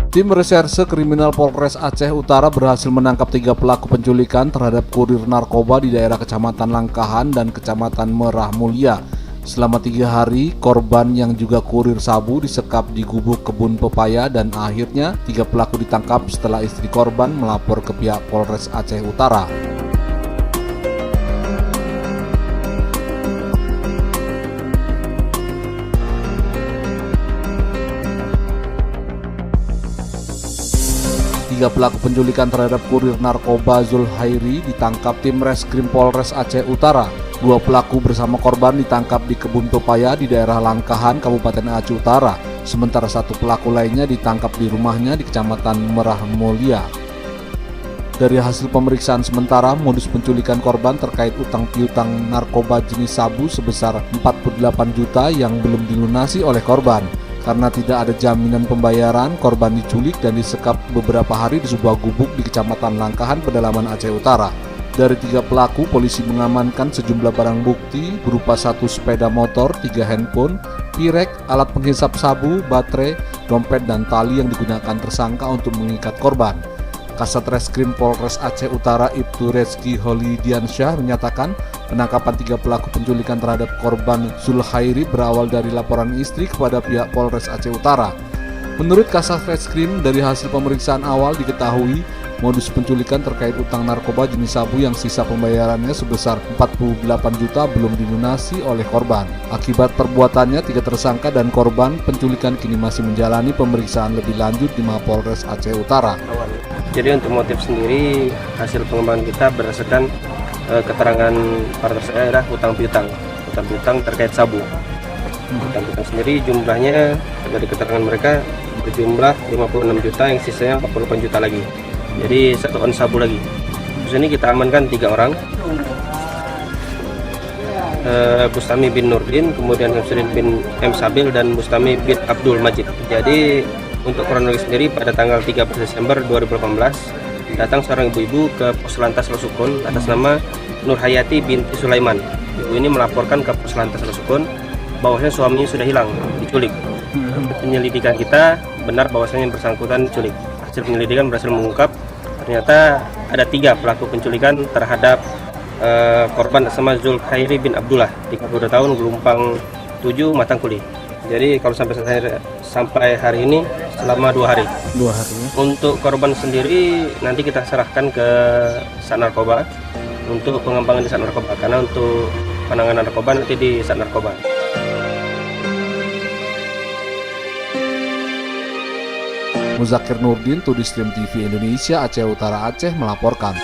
Tim Reserse Kriminal Polres Aceh Utara berhasil menangkap 3 pelaku penculikan terhadap kurir narkoba di daerah Kecamatan Langkahan dan Kecamatan Merah Mulia. Selama 3 hari, korban yang juga kurir sabu disekap di gubuk kebun pepaya dan akhirnya 3 pelaku ditangkap setelah istri korban melapor ke pihak Polres Aceh Utara. Tiga pelaku penculikan terhadap kurir narkoba Zulhairi ditangkap tim Reskrim Polres Aceh Utara. 2 pelaku bersama korban ditangkap di kebun pepaya di daerah Langkahan, Kabupaten Aceh Utara. Sementara 1 pelaku lainnya ditangkap di rumahnya di Kecamatan Merah Mulia. Dari hasil pemeriksaan sementara, modus penculikan korban terkait utang piutang narkoba jenis sabu sebesar 48 juta yang belum dilunasi oleh korban. Karena tidak ada jaminan pembayaran, korban diculik dan disekap beberapa hari di sebuah gubuk di Kecamatan Langkahan, pedalaman Aceh Utara. Dari 3 pelaku, polisi mengamankan sejumlah barang bukti berupa 1 sepeda motor, 3 handphone, pirek, alat penghisap sabu, baterai, dompet, dan tali yang digunakan tersangka untuk mengikat korban. Kasat Reskrim Polres Aceh Utara Ibtu Rezki Holidiansyah menyatakan penangkapan 3 pelaku penculikan terhadap korban Zulhairi berawal dari laporan istri kepada pihak Polres Aceh Utara. Menurut Kasat Reskrim, dari hasil pemeriksaan awal diketahui modus penculikan terkait utang narkoba jenis sabu yang sisa pembayarannya sebesar 48 juta belum dilunasi oleh korban. Akibat perbuatannya, 3 tersangka dan korban penculikan kini masih menjalani pemeriksaan lebih lanjut di Mapolres Aceh Utara. Jadi untuk motif sendiri, hasil pengembangan kita berdasarkan keterangan para tersangka adalah utang piutang terkait sabu. Utang piutang sendiri jumlahnya dari keterangan mereka berjumlah 56 juta, yang sisanya 48 juta lagi. Jadi 1 on sabu lagi. Terus ini kita amankan 3 orang. Bustami bin Nurdin, kemudian Hamsuddin bin M. Sabil, dan Bustami bin Abdul Majid. Jadi untuk kronologi sendiri, pada tanggal 13 Desember 2018 datang seorang ibu-ibu ke Poslantas Lesukun atas nama Nurhayati binti Sulaiman. Ibu ini melaporkan ke Poslantas Lesukun bahwasanya suaminya sudah hilang, diculik. Penyelidikan kita benar bahwasanya yang bersangkutan diculik. Hasil penyelidikan berhasil mengungkap ternyata ada 3 pelaku penculikan terhadap korban sama Zulhairi bin Abdullah, 32 tahun, Gelumpang 7, Matangkuli. Jadi kalau sampai hari ini selama 2 hari. 2 hari. Untuk korban sendiri nanti kita serahkan ke Sat Narkoba untuk pengembangan di Sat Narkoba, karena untuk penanganan narkoba nanti di Sat Narkoba. Muzakir Nurdin, Tudistream TV Indonesia, Aceh Utara Aceh melaporkan.